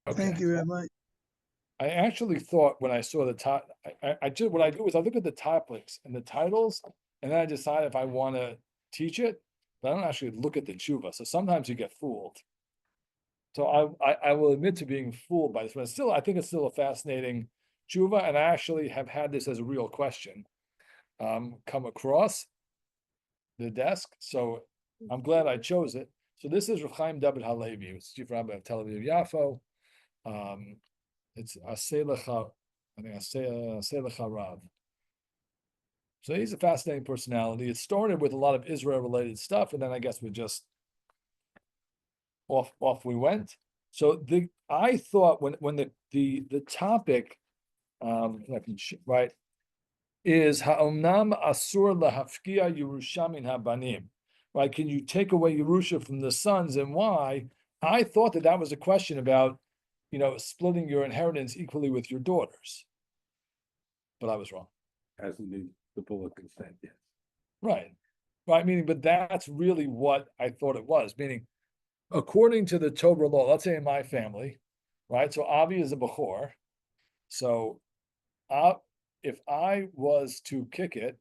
Okay. Thank you, Rabbi. I actually thought when I saw the top, I just what I do is I look at the topics and the titles, and then I decide if I want to teach it, but I don't actually look at the tshuva. So sometimes you get fooled. So I will admit to being fooled by this, but still, I think it's still a fascinating tshuva, and I actually have had this as a real question come across the desk. So I'm glad I chose it. So this is Rav Chaim David Halevi, who's Chief Rabbi of Tel Aviv Yafo. It's Aselecha, I think Aselecha Rav. So he's a fascinating personality. It started with a lot of Israel-related stuff, and then I guess we just off we went. So I thought when the topic right is ha'omnam asur lahafkia Yerusha min habanim, right? Can you take away Yerusha from the sons, and why? I thought that was a question about, splitting your inheritance equally with your daughters, but I was wrong. As the bullet said, yes. Right, meaning, but that's really what I thought it was, meaning, according to the Torah law, let's say in my family, right? So Avi is a Bechor. So if I was to kick it,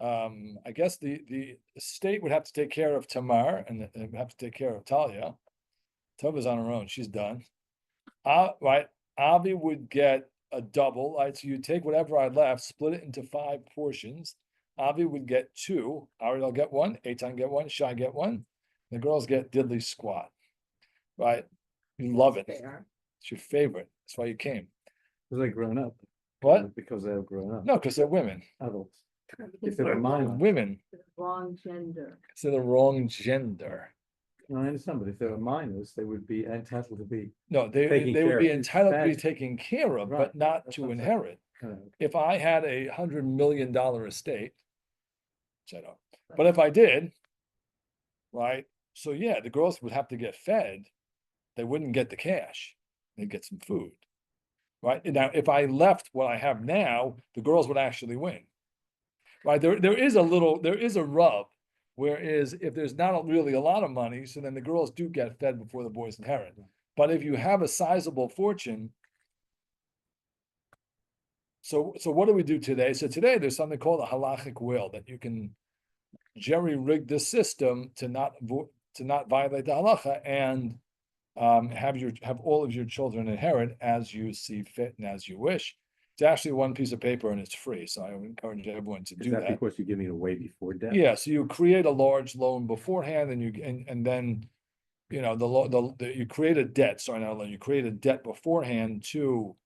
I guess the state would have to take care of Tamar and would have to take care of Talia. Tova's on her own, she's done. Right, Avi would get a double, right? So you take whatever I left, split it into 5 portions. Avi would get 2, Ariel get 1, Eitan get 1, Shai get 1. The girls get diddly squat, right? You love it. It's your favorite. That's why you came. Because they're grown up. What? Because they're grown up. No, because they're women. Adults. If they're minors. Women. Wrong gender. Because they're the wrong gender. No, I understand, but if they were minors, they would be entitled to be. No, they would be entitled to be taken care of, Right. but not That's to what I'm inherit. saying. If I had $100 million estate, which I don't, but if I did, right? So yeah, the girls would have to get fed. They wouldn't get the cash. They'd get some food, right? Now, if I left what I have now, the girls would actually win, right? There is a rub, whereas if there's not really a lot of money, so then the girls do get fed before the boys inherit. But if you have a sizable fortune, so what do we do today? So today there's something called a halachic will, that you can jerry-rig the system to not violate the halacha and have all of your children inherit as you see fit and as you wish. It's actually one piece of paper and it's free, so I would encourage everyone to do that. Because you're giving it away before death? Yeah, so you create a large loan beforehand, and then you create a debt. Sorry, not a loan. You create a debt beforehand to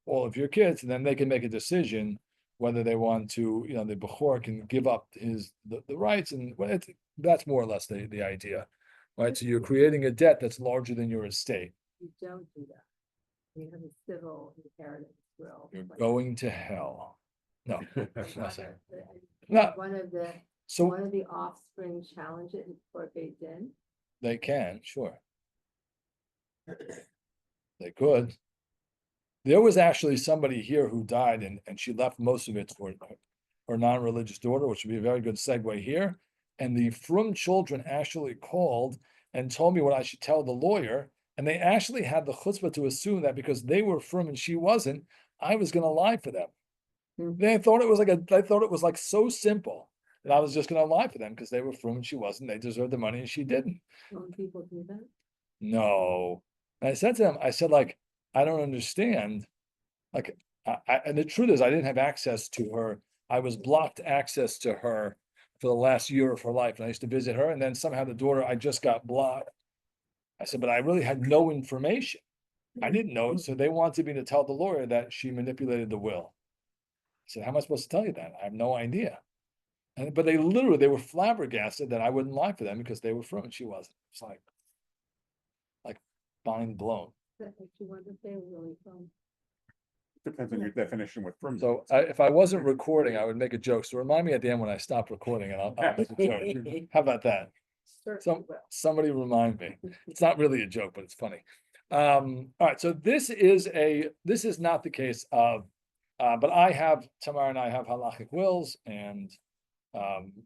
all of your kids, and then they can make a decision whether they want to. The Bechor can give up the rights, and that's more or less the idea. Right, so you're creating a debt that's larger than your estate. You don't do that. You have a civil inheritance will. You're going to hell. No, No. no. One of the offspring challenge it for Beit Din. They can, sure. They could. There was actually somebody here who died, and she left most of it for her non-religious daughter, which would be a very good segue here. And the Frum children actually called and told me what I should tell the lawyer. And they actually had the chutzpah to assume that because they were Frum and she wasn't, I was going to lie for them. They thought it was like so simple that I was just going to lie for them because they were Frum and she wasn't. They deserved the money and she didn't. Don't people do that? No. And I said to them, I don't understand. And the truth is, I didn't have access to her. I was blocked access to her for the last year of her life. And I used to visit her, and then somehow the daughter, I just got blocked. I said, but I really had no information. I didn't know. So they wanted me to tell the lawyer that she manipulated the will. I said, how am I supposed to tell you that? I have no idea. But they were flabbergasted that I wouldn't lie for them because they were Frum and she wasn't. It's like mind blown. That makes you wonder if they were really from. Depends on your definition with Frum. So if I wasn't recording, I would make a joke. So remind me at the end when I stop recording, and I'll make a joke. How about that? Somebody remind me. It's not really a joke, but it's funny. All right. So this is not the case of, but Tamar and I have halachic wills, and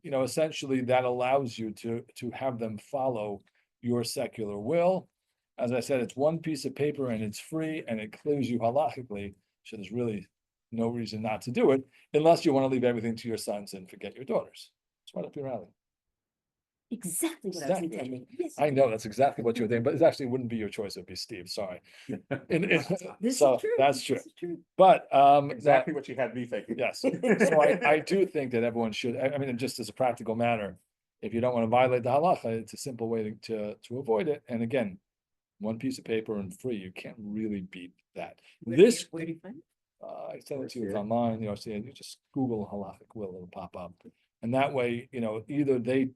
essentially that allows you to have them follow your secular will. As I said, it's one piece of paper and it's free and it clears you halachically. So there's really no reason not to do it unless you want to leave everything to your sons and forget your daughters. It's right up your alley. Exactly what I was Exactly. I intending. mean, Yes. I know that's exactly what you were thinking, but it actually wouldn't be your choice. It would be Steve. Sorry. This So is true. that's true. This is true. But Exactly what you had me thinking. yes. So I do think that everyone should, I mean, just as a practical matter, if you don't want to violate the halacha, it's a simple way to avoid it. And again, one piece of paper and free, you can't really beat that. This, Where do you find it? I sent it to you, it's Yeah. online, you know, so you just Google halachic will, it'll pop up. And that way, you know, either they,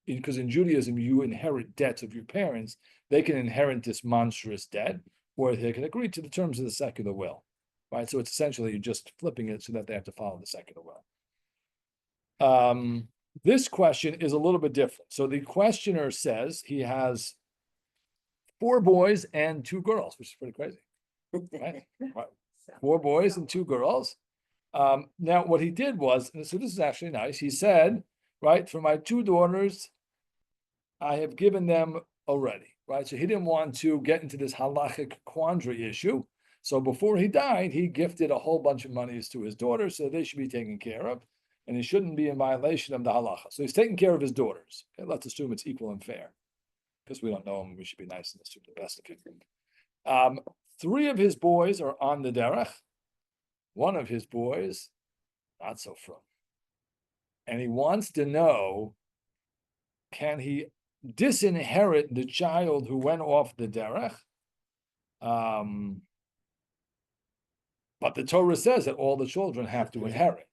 because in Judaism, you inherit debts of your parents, they can inherit this monstrous debt, or they can agree to the terms of the secular will. Right, so it's essentially you're just flipping it so that they have to follow the secular will. This question is a little bit different. So the questioner says he has 4 boys and 2 girls, which is pretty crazy. Right? Right. 4 boys and 2 girls. Now what he did was, and so this is actually nice. He said, right, for my 2 daughters, I have given them already, right? So he didn't want to get into this halachic quandary issue. So before he died, he gifted a whole bunch of monies to his daughters, so they should be taken care of, and he shouldn't be in violation of the halacha. So he's taking care of his daughters. Okay, let's assume it's equal and fair, because we don't know him. We should be nice and assume the best of him. 3 of his boys are on the derech. 1 of his boys, not so from. And he wants to know, can he disinherit the child who went off the derech? But the Torah says that all the children have to inherit.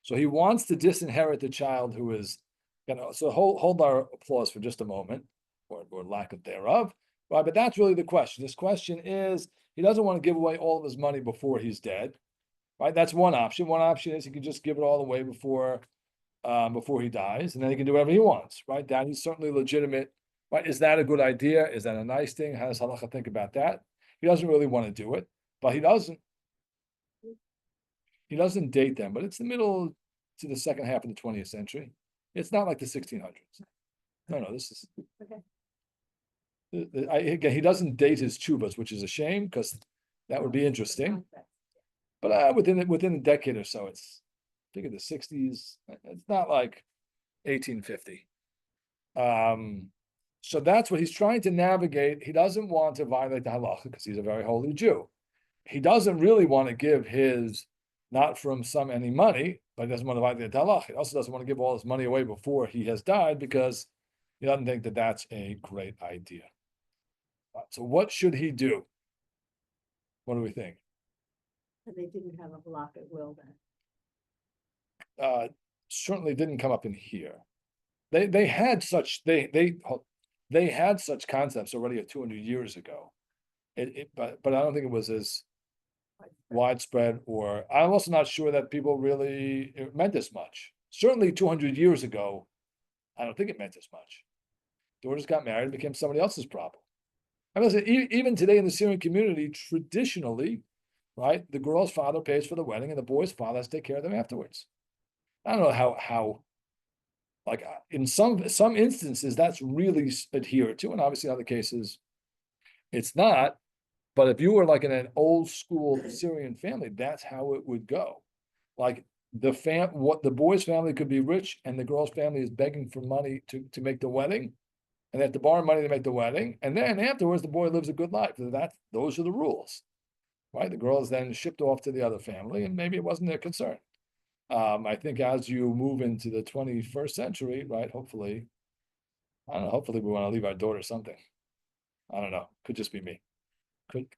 So he wants to disinherit the child who is, you know, so hold our applause for just a moment, or lack of thereof. Right, but that's really the question. This question is, he doesn't want to give away all of his money before he's dead. Right, that's one option. One option is he can just give it all away before he dies, and then he can do whatever he wants. Right, that is certainly legitimate. Right, is that a good idea? Is that a nice thing? How does halacha think about that? He doesn't really want to do it, but he doesn't date them, but it's the middle to the second half of the 20th century. It's not like the 1600s. No, this is. Okay. Again, he doesn't date his chuvas, which is a shame because that would be interesting. But within a decade or so, it's I think of the 60s. It's not like 1850. So that's what he's trying to navigate. He doesn't want to violate the halacha because he's a very holy Jew. He doesn't really want to give his, not from some any money, but he doesn't want to violate the halacha. He also doesn't want to give all his money away before he has died because he doesn't think that that's a great idea. So what should he do? What do we think? They didn't have a block at will then. Certainly didn't come up in here. They had such had such concepts already 200 years ago. But I don't think it was as widespread, or I'm also not sure that people really it meant as much. Certainly 200 years ago, I don't think it meant as much. Daughters got married and became somebody else's problem. I mean, even today in the Syrian community, traditionally, right, the girl's father pays for the wedding and the boy's father has to take care of them afterwards. I don't know how like in some instances that's really adhered to, and obviously in other cases it's not. But if you were like in an old school Syrian family, that's how it would go. Like the boy's family could be rich and the girl's family is begging for money to make the wedding, and they have to borrow money to make the wedding, and then afterwards the boy lives a good life. Those are the rules, right? The girl is then shipped off to the other family, and maybe it wasn't their concern. I think as you move into the 21st century, right? Hopefully, I don't know. Hopefully, we want to leave our daughter something. I don't know. Could just be me. Could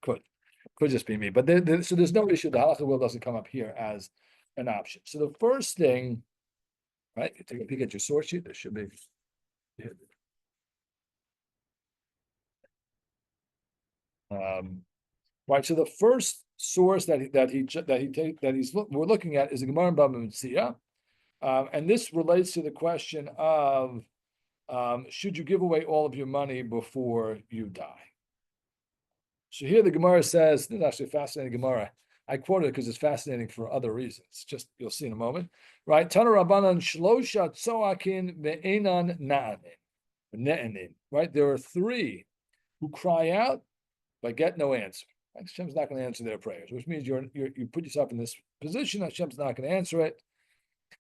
just be me. But so there's no issue. The halacha will doesn't come up here as an option. So the first thing, right? You take a peek at your source sheet. There should be. Right. So the first source we're looking at is the Gemara in Bava Metzia, and this relates to the question of should you give away all of your money before you die? So here the Gemara says, this is actually a fascinating Gemara. I quote it because it's fascinating for other reasons. Just you'll see in a moment, right? Tana Rabbanan Shlosha Tzoakin Ve'enan Na'anin. Right? There are 3 who cry out but get no answer. Hashem's not going to answer their prayers, which means you put yourself in this position. Hashem's not going to answer it.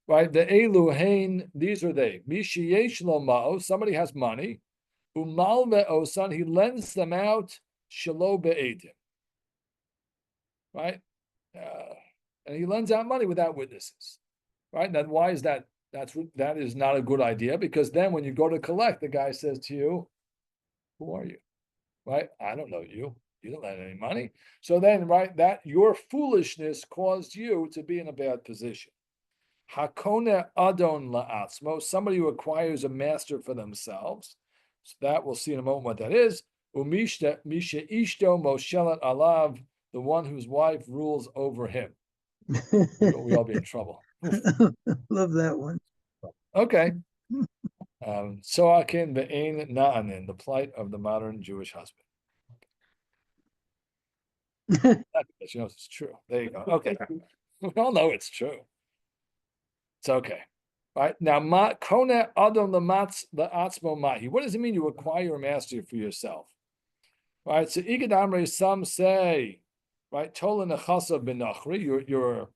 Right? The Eluhain, these are they. Mishiyesh lo ma'o, somebody has money. Umal ve'osan, he lends them out. Shelo be'edim. Right? And he lends out money without witnesses. Right? Now, why is that? That is not a good idea, because then when you go to collect, the guy says to you, "Who are you?" Right? I don't know you. You don't lend any money. So then, right, that your foolishness caused you to be in a bad position. Hakone adon la'atzmo, somebody who acquires a master for themselves. So that we'll see in a moment what that is. Umisha ishto moshelet alav, the one whose wife rules over him. We all be in trouble. Love that one. Okay. So akin ve'ein na'anin, the plight of the modern Jewish husband. She knows it's true. There you go. Okay. We all know it's true. It's okay. Right now, kone adam the atzmo mahi. What does it mean you acquire a master for yourself? Right. So igadamre, some say, right, tola nechasa benachri. You're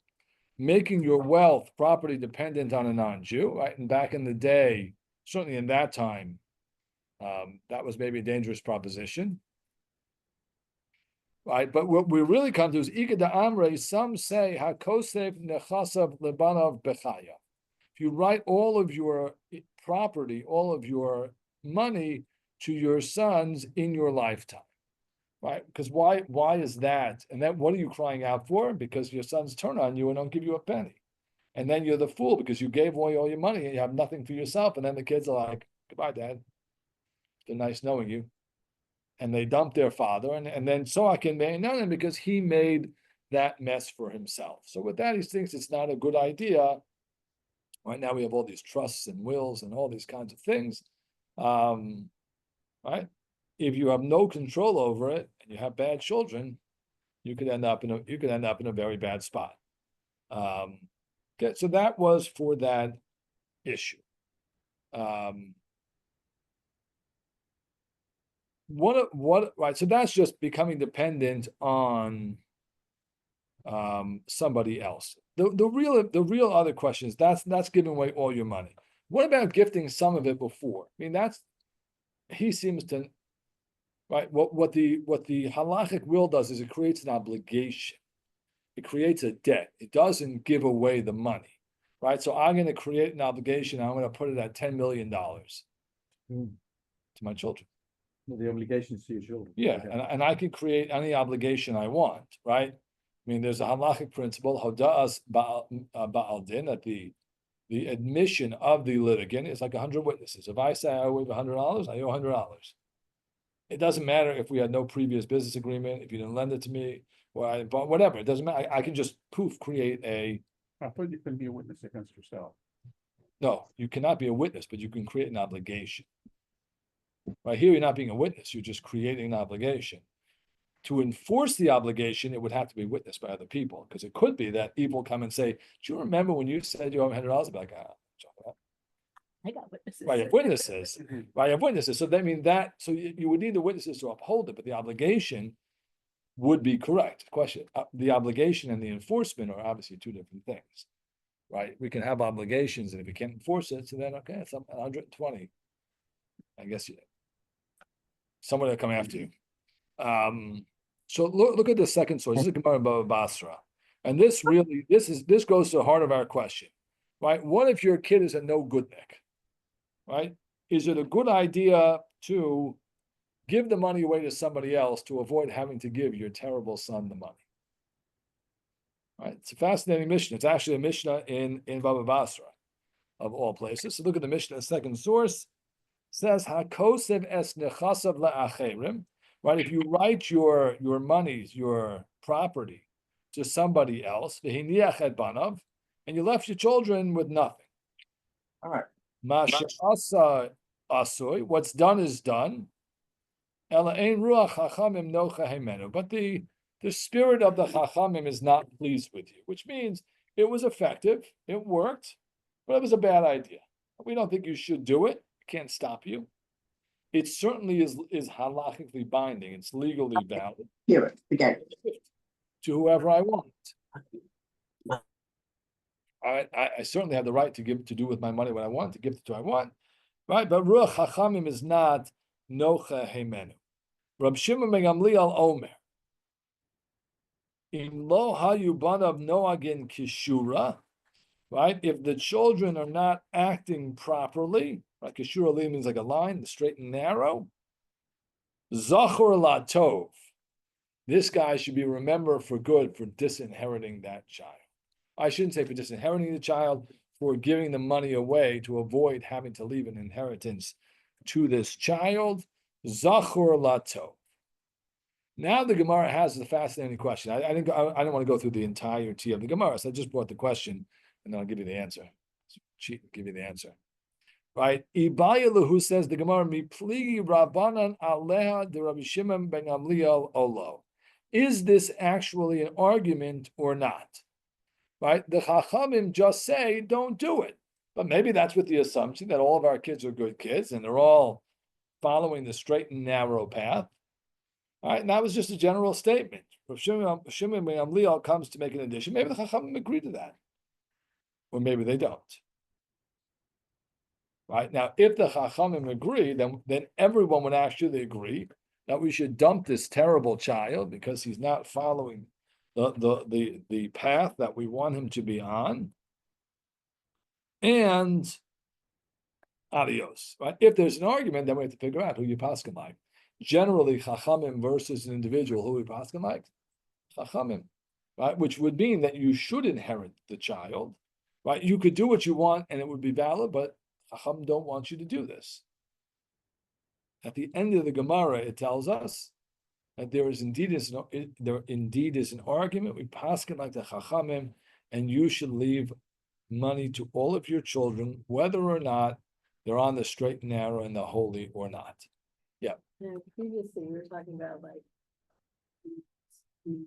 making your wealth property dependent on a non-Jew. Right, and back in the day, certainly in that time, that was maybe a dangerous proposition. Right, but what we really come to is Igada Amre. Some say Hakosev Nechasav Lebanav Bechaya. If you write all of your property, all of your money to your sons in your lifetime, right? Because why is that? And then what are you crying out for? Because your sons turn on you and don't give you a penny, and then you're the fool because you gave away all your money and you have nothing for yourself, and then the kids are like, "Goodbye, Dad. It's been nice knowing you." And they dump their father, and then Soakin Me'inanim, because he made that mess for himself. So with that, he thinks it's not a good idea. Right now we have all these trusts and wills and all these kinds of things. Right? If you have no control over it and you have bad children, you could end up in a very bad spot. Okay, so that was for that issue. Right, so that's just becoming dependent on somebody else. The real other question is that's giving away all your money. What about gifting some of it before? I mean, he seems to, right, what the halachic will does is it creates an obligation. It creates a debt. It doesn't give away the money. Right. So I'm going to create an obligation. I'm going to put it at $10 million to my children. The obligations to your children. Yeah, and I can create any obligation I want, right? I mean, there's a halachic principle, hoda'as ba'al din, that the admission of the litigant is like 100 witnesses. If I say I owe $100, I owe $100. It doesn't matter if we had no previous business agreement, if you didn't lend it to me, or I bought whatever. It doesn't matter. I can just create a. I thought you couldn't be a witness against yourself. No, you cannot be a witness, but you can create an obligation. Right here, you're not being a witness, you're just creating an obligation. To enforce the obligation, it would have to be witnessed by other people, because it could be that people come and say, "Do you remember when you said you owe $100?" I'd be like, I got witnesses. right, you have witnesses. Right, you have witnesses. So that means that, so you would need the witnesses to uphold it, but the obligation would be correct. Question: the obligation and the enforcement are obviously two different things. Right? We can have obligations, and if we can't enforce it, so then okay, it's 120. I guess someone will come after you. So look at the second source. This is Gemara Bava Basra, and this goes to the heart of our question, right? What if your kid is a no goodnik, right? Is it a good idea to give the money away to somebody else to avoid having to give your terrible son the money? Right? It's a fascinating Mishnah. It's actually a Mishnah in Bava Basra, of all places. So look at the Mishnah, second source. Says Hakosev es nechasav la'acherim, right? If you write your monies, your property to somebody else, v'hiniach et banav, and you left your children with nothing. All right. Masha asa asoy, what's done is done. Ela ein ruach chachamim nocha hemenu, but the spirit of the chachamim is not pleased with you, which means it was effective, it worked, but it was a bad idea. We don't think you should do it. Can't stop you. it certainly is halachically binding. It's legally valid Hear it, forget it. to whoever I want. I certainly have the right to do with my money what I want, to give it to who I want, right? But Ruach Chachamim is not nocha heimenu. Rab Shimon ben Gamliel Omer, in lo hayubanav noagin kishura, right? If the children are not acting properly, right? Kishura means like a line, straight and narrow. Zachor latov, this guy should be remembered for good for disinheriting that child. I shouldn't say for disinheriting the child, for giving the money away to avoid having to leave an inheritance to this child. Zachor latov. Now the Gemara has the fascinating question. I don't want to go through the entirety of the Gemara, so I just brought the question, and then I'll give you the answer. Give you the answer. Right? Ibayalahu says the Gemara, Mi pligi Rabbanan aleha de Rabbi Shimon ben Gamliel olo. Is this actually an argument or not? Right? The Chachamim just say, don't do it. But maybe that's with the assumption that all of our kids are good kids and they're all following the straight and narrow path. All right, and that was just a general statement. If Shimon ben Gamliel comes to make an addition, maybe the Chachamim agree to that. Or maybe they don't. Right? Now, if the Chachamim agree, then everyone would actually agree that we should dump this terrible child because he's not following the path that we want him to be on. And adios. Right? If there's an argument, then we have to figure out who you paskin like. Generally, Chachamim versus an individual, who we paskin like? Chachamim. Right? Which would mean that you should inherit the child. Right? You could do what you want and it would be valid, but Chacham don't want you to do this. At the end of the Gemara, it tells us that there indeed is an argument. We paskin like the Chachamim, and you should leave money to all of your children, whether or not they're on the straight and narrow and the holy or not. Yeah. And previously, we were talking about like the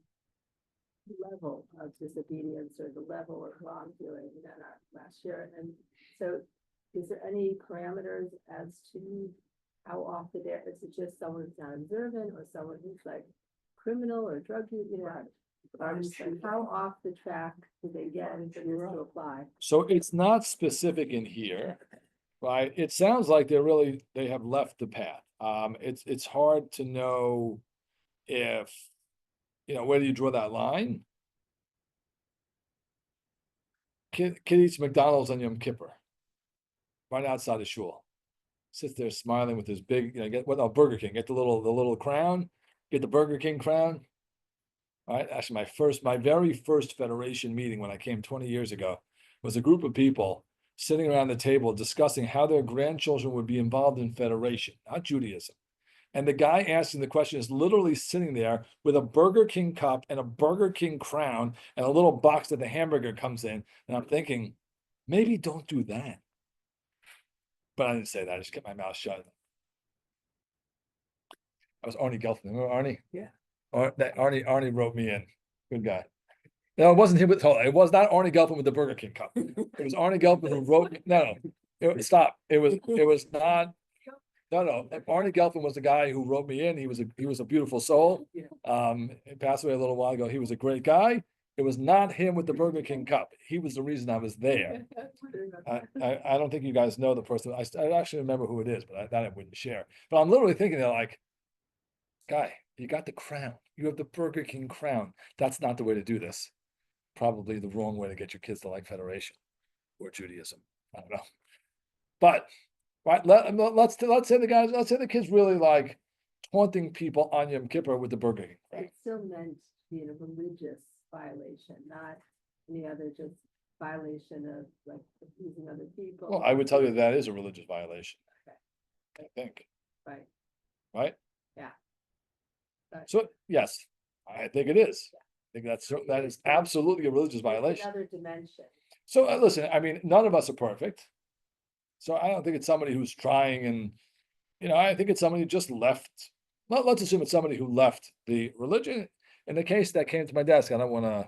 level of disobedience or the level of wrongdoing that last year. And so is there any parameters as to how off the dare? Is it just someone who's not observant or someone who's like criminal or drug use, how off the track do they get for this to apply? So it's not specific in here, right? It sounds like they have left the path. It's hard to know if, where do you draw that line? Kid eats McDonald's on Yom Kippur, right outside the shul. Sits there smiling with his big, Burger King. Get the little crown. Get the Burger King crown. All right. Actually, my very first Federation meeting when I came 20 years ago was a group of people sitting around the table discussing how their grandchildren would be involved in Federation, not Judaism. And the guy asking the question is literally sitting there with a Burger King cup and a Burger King crown and a little box that the hamburger comes in. And I'm thinking, maybe don't do that. But I didn't say that. I just kept my mouth shut. I was Arnie Gelfman. Remember Arnie? Yeah. Arnie wrote me in. Good guy. No, it wasn't him. It was not Arnie Gelfman with the Burger King cup. It was Arnie Gelfman who wrote me. No. Stop. It was not. No. Arnie Gelfman was the guy who wrote me in. He was a beautiful soul. He passed away a little while ago. He was a great guy. It was not him with the Burger King cup. He was the reason I was there. I don't think you guys know the person. I actually remember who it is, but I wouldn't share. But I'm literally thinking, they're like, guy, you got the crown. You have the Burger King crown. That's not the way to do this. Probably the wrong way to get your kids to like Federation or Judaism. I don't know. But right, let's say the kids really like taunting people on Yom Kippur with the Burger King. Right? It's still meant to be a religious violation, not any other just violation of like abusing other people. Well, I would tell you that is a religious violation. Okay. I think. Right. Right? Yeah. Right. So yes, I think it is. I think that is absolutely a religious violation. Another dimension. So listen, I mean, none of us are perfect. So I don't think it's somebody who's trying and, I think it's somebody who just left. Well, let's assume it's somebody who left the religion. In the case that came to my desk, I don't want to,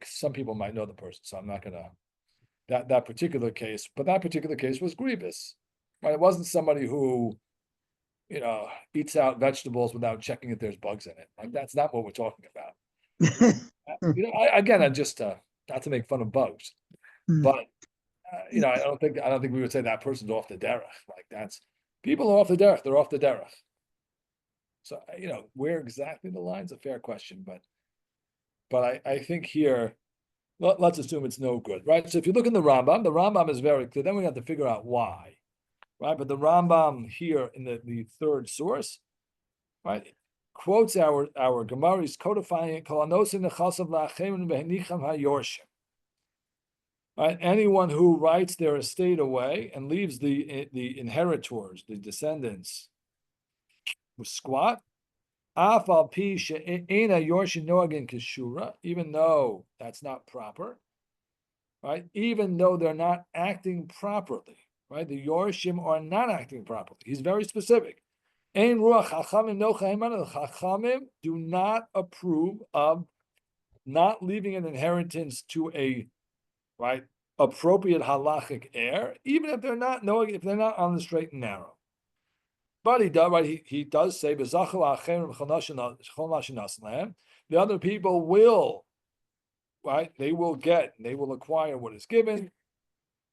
some people might know the person, so I'm not going to, that particular case, but that particular case was grievous. Right? It wasn't somebody who eats out vegetables without checking if there's bugs in it. Like that's not what we're talking about. Again, I just not to make fun of bugs, but I don't think we would say that person's off the derech. Like that's people are off the derech. They're off the derech. So where exactly the line's a fair question, but I think here, let's assume it's no good, right? So if you look in the Rambam is very clear. Then we have to figure out why, right? But the Rambam here in the third source, right, quotes our Gemara's codifying it. Right, anyone who writes their estate away and leaves the inheritors, the descendants, squat, even though that's not proper, right? Even though they're not acting properly, right? The Yorshim are not acting properly. He's very specific. Chachamim do not approve of not leaving an inheritance to a appropriate halachic heir, even if they're not on the straight and narrow. But he does say the other people will, they will acquire what is given.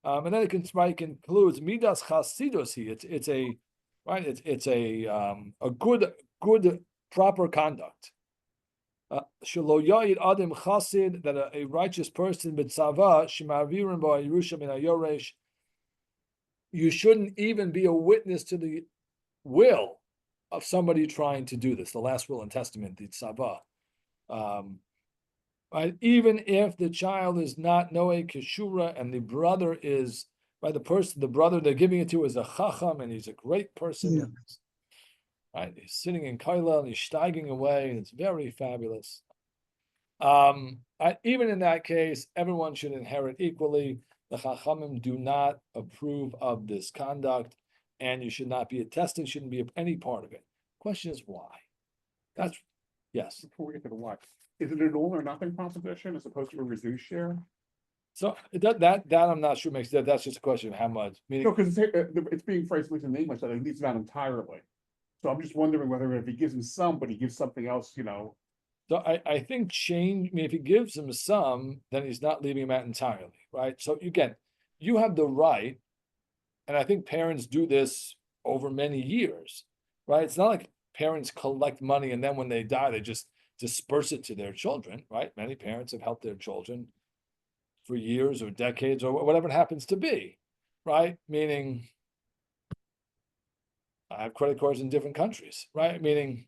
And then it concludes midas chasidus. It's a good proper conduct. That a righteous person you shouldn't even be a witness to the will of somebody trying to do this, the last will and testament, the tzava. Even if the child is not noe keshura and the brother is the brother they're giving it to is a chacham and he's a great person. Yeah. He's sitting in kaila and he's steiging away, and it's very fabulous. Even in that case, everyone should inherit equally. The chachamim do not approve of this conduct, and you should not be attesting, shouldn't be any part of it. Question is why? That's yes. Before we get to the why, is it an all or nothing proposition as opposed to a reduced share? So that I'm not sure makes that. That's just a question of how much. Meaning, No, because it's being phrased in English that it leaves them out entirely. So I'm just wondering whether if he gives him some, but he gives something else, So I think if he gives him some, then he's not leaving him out entirely, right? So again, you have the right, and I think parents do this over many years, right? It's not like parents collect money and then when they die, they just disperse it to their children, right? Many parents have helped their children for years or decades or whatever it happens to be, right? Meaning, I have credit cards in different countries, right? Meaning,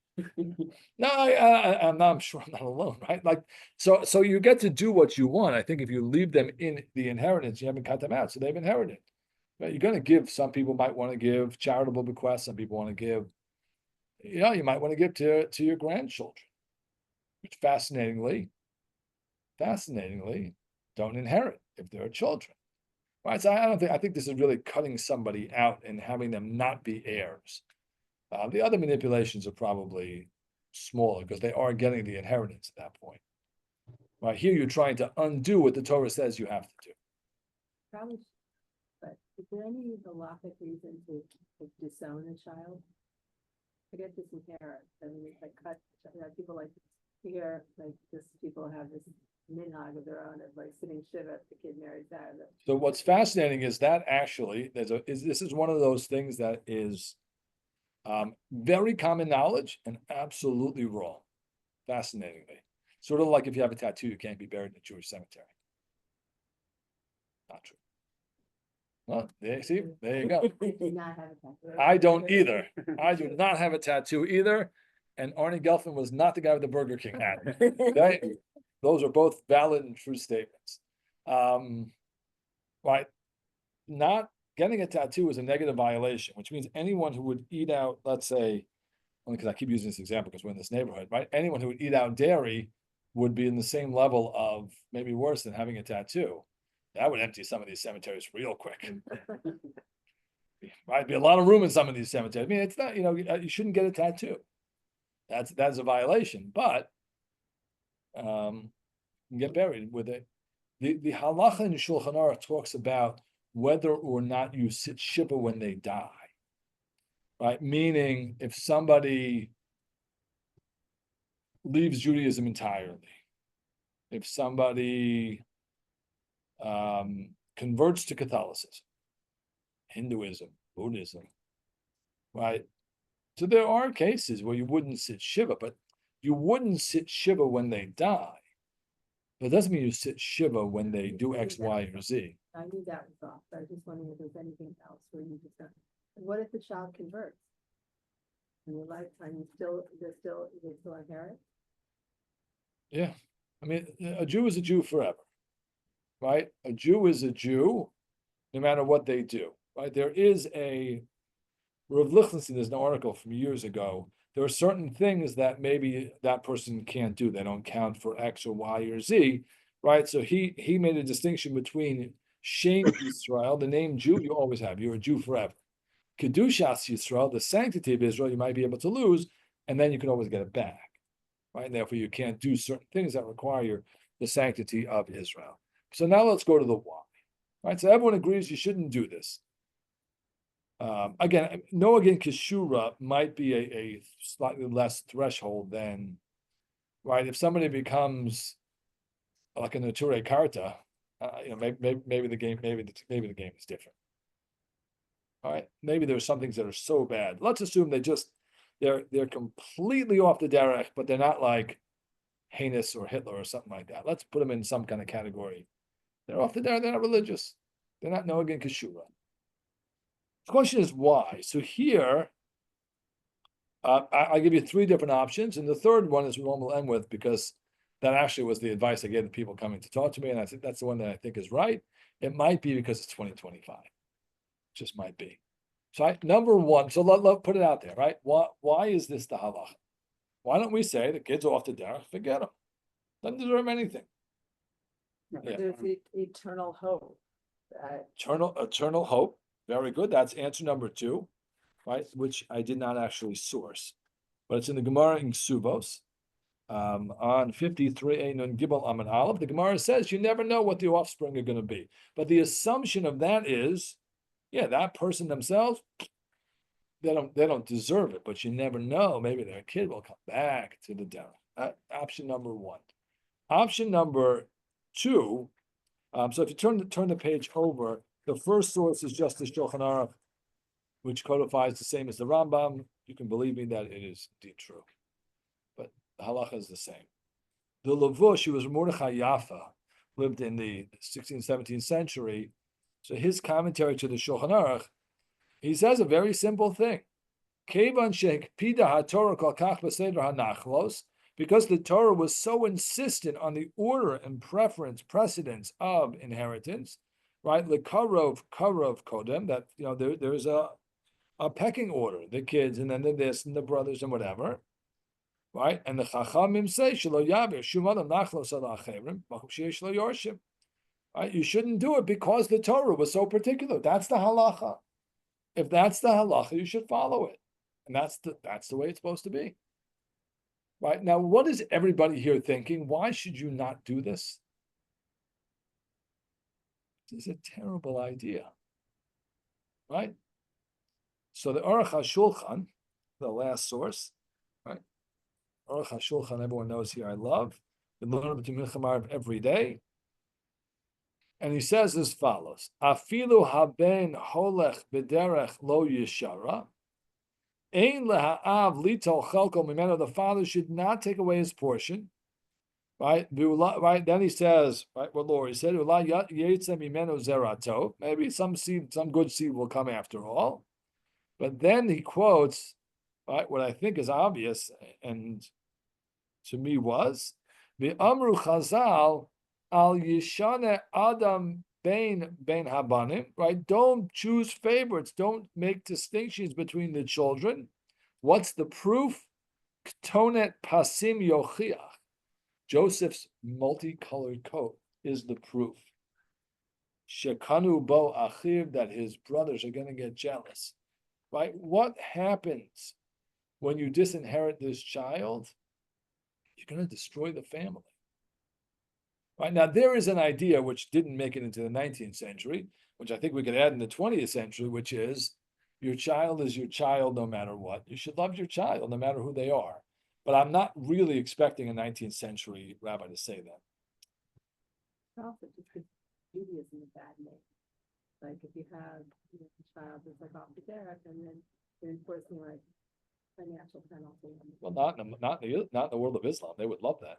no, I'm sure I'm not alone, right? Like, so you get to do what you want. I think if you leave them in the inheritance, you haven't cut them out, so they've inherited. Right? You're going to give. Some people might want to give charitable bequests. Some people want to give. You might want to give to your grandchildren, which fascinatingly, don't inherit if they're children. Right? So I think this is really cutting somebody out and having them not be heirs. The other manipulations are probably smaller because they are getting the inheritance at that point. Right here, you're trying to undo what the Torah says you have to do. Probably, but is there any halachic reason to disown a child? Forget disinherit. I mean, it's like cut. People like to hear people have this minhag of their own of like sitting shiva if the kid marries out. So what's fascinating is that actually this is one of those things that is very common knowledge and absolutely wrong. Fascinatingly, sort of like if you have a tattoo, you can't be buried in a Jewish cemetery. Not true. Well, there you go. Do not have a tattoo. I don't either. I do not have a tattoo either. And Arnie Gelfand was not the guy with the Burger King hat. Right? Those are both valid and true statements. Right. Not getting a tattoo is a negative violation, which means anyone who would eat out, let's say, only because I keep using this example because we're in this neighborhood, right? Anyone who would eat out dairy would be in the same level of maybe worse than having a tattoo. That would empty some of these cemeteries real quick. Might be a lot of room in some of these cemeteries. I mean, it's not, you shouldn't get a tattoo. That's a violation, but you can get buried with it. The halacha in Shulchan Aruch talks about whether or not you sit shiva when they die. right? Meaning if somebody leaves Judaism entirely, if somebody converts to Catholicism, Hinduism, Buddhism, right? So there are cases where you wouldn't sit Shiva, but you wouldn't sit Shiva when they die. But it doesn't mean you sit Shiva when they do X, Y, or Z. I knew that was off, but I was just wondering if there's anything else where you just, and what if the child converts? In your lifetime, they still inherit? Yeah. I mean, a Jew is a Jew forever, right? A Jew is a Jew no matter what they do, right? There is a Rav Lichtenstein, there's an article from years ago. There are certain things that maybe that person can't do. They don't count for X or Y or Z, right? So he made a distinction between Shem Yisrael, the name Jew you always have. You're a Jew forever. Kedushas Yisrael, the sanctity of Israel, you might be able to lose, and then you can always get it back, right? And therefore, you can't do certain things that require the sanctity of Israel. So now let's go to the why, right? So everyone agrees you shouldn't do this. Again, Kishura might be a slightly less threshold than, right? If somebody becomes like a Nature Carta, maybe the game is different. All right, maybe there's some things that are so bad. Let's assume they're completely off the derech, but they're not like heinous or Hitler or something like that. Let's put them in some kind of category. They're off the derech. They're not religious. They're not Kishura. The question is why. So here, I'll give you three different options, and the third one is what we'll end with because that actually was the advice I gave the people coming to talk to me, and I think that's the one that I think is right. It might be because it's 2025, just might be. So number one, so let put it out there, right? Why is this the halacha? Why don't we say the kids are off the derech, forget them, doesn't deserve anything. Yeah. There's the eternal hope. Eternal hope. Very good. That's answer number two, right? Which I did not actually source, but it's in the Gemara in Ksubos on 53 Nun Gibel Amin Aleph. The Gemara says you never know what the offspring are going to be, but the assumption of that is, yeah, that person themselves, they don't deserve it, but you never know. Maybe their kid will come back to the derech. Option number one. Option number two. So if you turn the page over, the first source is just the Shulchan Aruch, which codifies the same as the Rambam. You can believe me that it is indeed true, but the halacha is the same. The Lavush, who was Mordechai Yaffa, lived in the 16th, 17th century. So his commentary to the Shulchan Aruch, he says a very simple thing. Kevan shehekpida haTorah kol kach b'seder hanachlos, because the Torah was so insistent on the order and precedence of inheritance, right? Lekarov kodem, that there's a pecking order, the kids, and then the this and the brothers and whatever, right? And the Chachamim say shelo yavir shum adam nachlos al achevrim makom sheyesh lo yorshim. Right? You shouldn't do it because the Torah was so particular. That's the halacha. If that's the halacha, you should follow it, and that's the way it's supposed to be. Right now, what is everybody here thinking? Why should you not do this? This is a terrible idea, right? So the Aruch HaShulchan, the last source, right? Aruch HaShulchan, everyone knows here I love. We learn between Mincha every day. And he says as follows: Afilu haben holech b'derech lo yishara. Ein leha'av litol chalko mimeno. The father should not take away his portion. Right? Right. Then he says, right, what Lori said, maybe some good seed will come after all. But then he quotes, right, what I think is obvious, and to me was, the Amru Chazal al Yishane Adam Bein Habanim, right? Don't choose favorites, don't make distinctions between the children. What's the proof? Ktonet Pasim Yochiach. Joseph's multicolored coat is the proof. Shekanu bo achiv, that his brothers are going to get jealous. Right? What happens when you disinherit this child? You're going to destroy the family. Right? Now, there is an idea which didn't make it into the 19th century, which I think we could add in the 20th century, which is Your child is your child no matter what. You should love your child no matter who they are. But I'm not really expecting a 19th century rabbi to say that. Also, just because beauty isn't a bad name. Like if you have, you know, a child that's like off the derech and then you're enforcing like financial penalty. Well, not in the world of Islam. They would love that.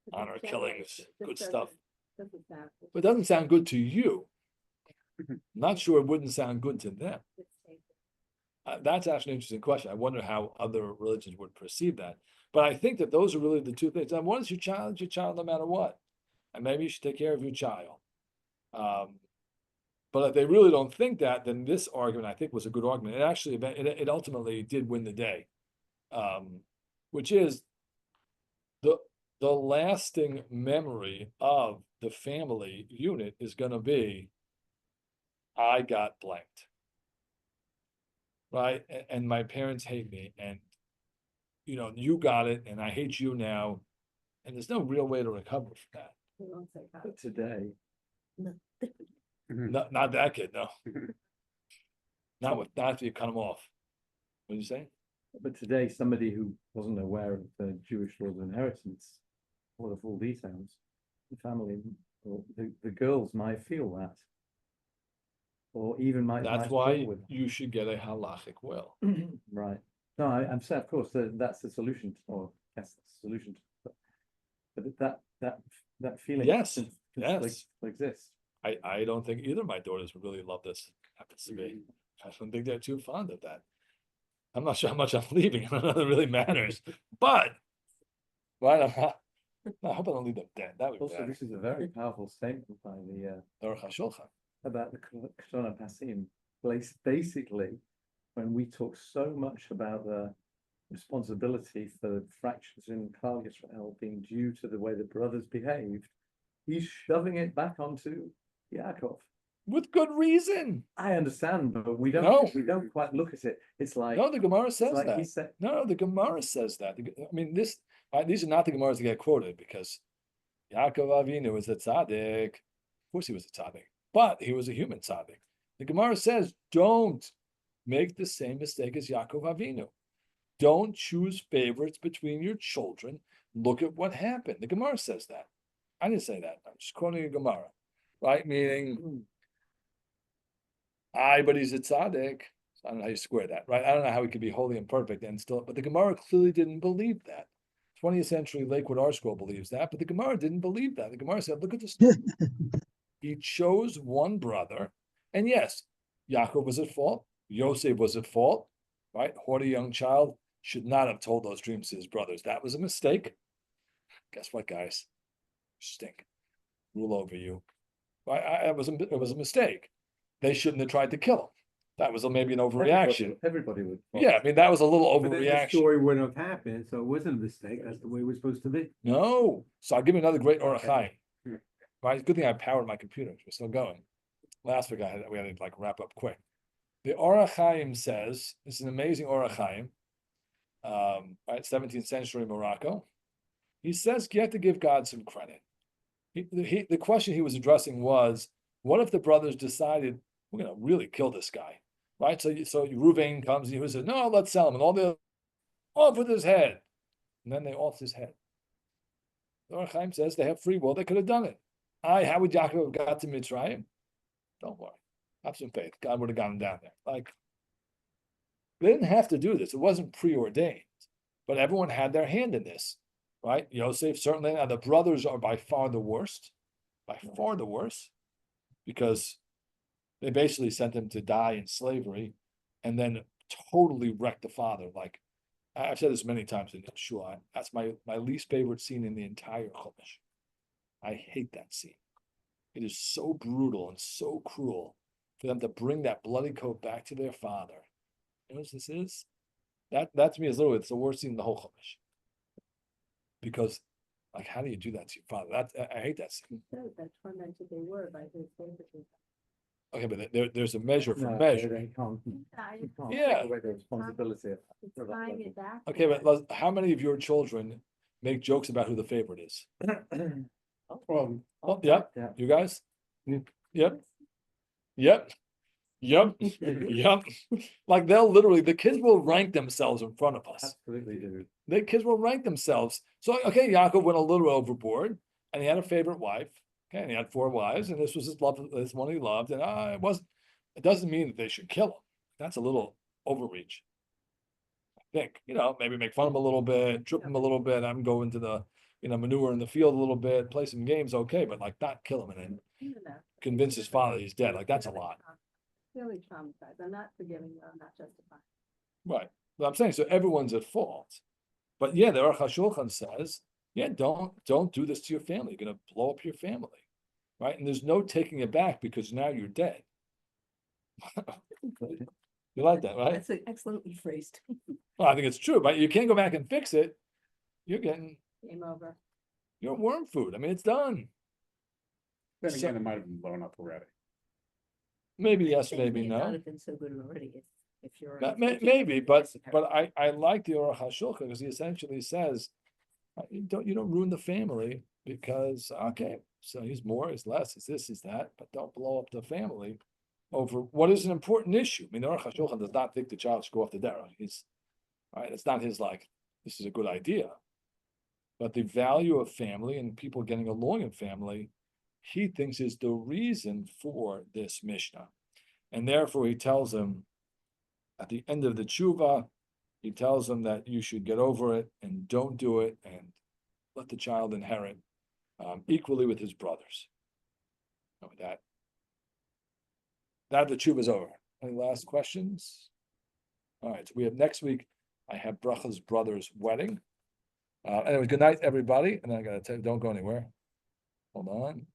But Honor just generally, killings, it just good doesn't- stuff. Doesn't sound. But it doesn't sound good to you. Not sure it wouldn't sound good to them. It's safe. That's actually an interesting question. I wonder how other religions would perceive that. But I think that those are really the two things. And one is your child no matter what. And maybe you should take care of your child. But if they really don't think that, then this argument, I think, was a good argument. It actually, it ultimately did win the day, which is the lasting memory of the family unit is going to be, I got blanked, right? And my parents hate me, and you know, you got it, and I hate you now, and there's no real way to recover from that. They won't say how. But today, Not that kid, no. Not after you cut him off. What did you say? but today, somebody who wasn't aware of the Jewish laws of inheritance, or the full details, the family, or the girls might feel that. Or even might. That's might why struggle with you should get a halachic will. Right. No, I'm saying, of course, that's the solution, or yes, that's the solution. But that feeling. Yes, can yes. Exists. I don't think either of my daughters would really love this. Happens to be. I don't think they're too fond of that. I'm not sure how much I'm leaving. I don't know if it really matters. But right, I hope I don't leave them dead. That would be Also, bad. this is a very powerful statement by the Aruch HaShulchan. about the Kshona Pasim. Basically, when we talk so much about the responsibility for fractures in Klal Yisrael being due to the way the brothers behaved, he's shoving it back onto Yaakov. With good reason. I understand, but we don't. No. We don't quite look at it. It's like No, the Gemara it's says like that. he said. No, the Gemara says that. I mean, these are not the Gemaras that get quoted because Yaakov Avinu was a tzaddik. Of course, he was a tzaddik, but he was a human tzaddik. The Gemara says, don't make the same mistake as Yaakov Avinu. Don't choose favorites between your children. Look at what happened. The Gemara says that. I didn't say that. I'm just quoting a Gemara, right? Meaning, but he's a tzaddik. I don't know how you square that, right? I don't know how he could be holy and perfect and still, but the Gemara clearly didn't believe that. 20th century Lakewood Art School believes that, but the Gemara didn't believe that. The Gemara said, look at this. He chose one brother, and yes, Yaakov was at fault. Yosef was at fault, right? Haughty young child should not have told those dreams to his brothers. That was a mistake. Guess what, guys? Stink. Rule over you. Right? It was a mistake. They shouldn't have tried to kill him. That was maybe an overreaction. Everybody would. Yeah, I mean, that was a little But then the overreaction. story wouldn't have happened, so it wasn't a mistake. That's the way it was supposed to be. No. So I'll give you another great Orach Chaim. Hmm. Right? Good thing I powered my computer. We're still going. Last week we had to like wrap up quick. The Orach Chaim says, this is an amazing Orach Chaim, right? 17th century Morocco. He says you have to give God some credit. The question he was addressing was, what if the brothers decided we're going to really kill this guy, right? So Ruvain comes and he says, no, let's sell him, and all the off with his head, and then they off his head. The Orach Chaim says they have free will; they could have done it. How would Yaakov have got to Mitzrayim? Don't worry, have some faith. God would have gotten down there. Like they didn't have to do this; it wasn't preordained, but everyone had their hand in this. Right? Yosef, certainly. Now, the brothers are by far the worst, because they basically sent him to die in slavery and then totally wrecked the father. Like, I've said this many times in Shua, that's my least favorite scene in the entire Chumash. I hate that scene. It is so brutal and so cruel for them to bring that bloody coat back to their father. You know what this is? That to me is literally, it's the worst scene in the whole Chumash. Because, like, how do you do that to your father? I hate that scene. Says that tormented they were by his favoritism. Okay, but there's a measure for No, measure. They can't. I- You can't Yeah. take away the responsibility. It's for that tying level. it back. Okay, but how many of your children make jokes about who the favorite is? Well, Oh, yeah, Yeah. you guys? Yep. Yep. Yep, yep. Like they'll literally, the kids will rank themselves in front of us. Absolutely do. The kids will rank themselves. So, okay, Yaakov went a little overboard and he had a favorite wife. Okay, and he had 4 wives, and this was his love, this one he loved. And it doesn't mean that they should kill him. That's a little overreach. I think, maybe make fun of him a little bit, trip him a little bit. I'm going to the, manure in the field a little bit, play some games, okay, but like not kill him and then You know, convince his father he's dead. Like that's a lot. Really traumatized. I'm not forgiving you. I'm not justifying. Right. But I'm saying, so everyone's at fault. But yeah, the Aruch HaShulchan says, yeah, don't do this to your family. You're gonna blow up your family. Right? And there's no taking it back because now you're dead. You like that, right? That's excellently phrased. Well, I think it's true, but you can't go back and fix it. You're Game over. worm food. I mean, it's done. Then So- again, it might have been blown up already. Maybe yes, Things maybe may not no. have been so good already if you're. Maybe, but I like the Aruch HaShulchan because he essentially says, you don't ruin the family because okay, so he's more, he's less, he's this, he's that, but don't blow up the family over what is an important issue. I mean, the Aruch HaShulchan does not think the child should go off the derech. He's right. It's not his like this is a good idea, but the value of family and people getting along in family, he thinks is the reason for this Mishnah. And therefore he tells him at the end of the tshuva, he tells him that you should get over it and don't do it and let the child inherit equally with his brothers. And with that the tshuva is over. Any last questions? All right, so we have next week, I have Bracha's brother's wedding. Anyway, good night, everybody. And I gotta tell you, don't go anywhere. Hold on.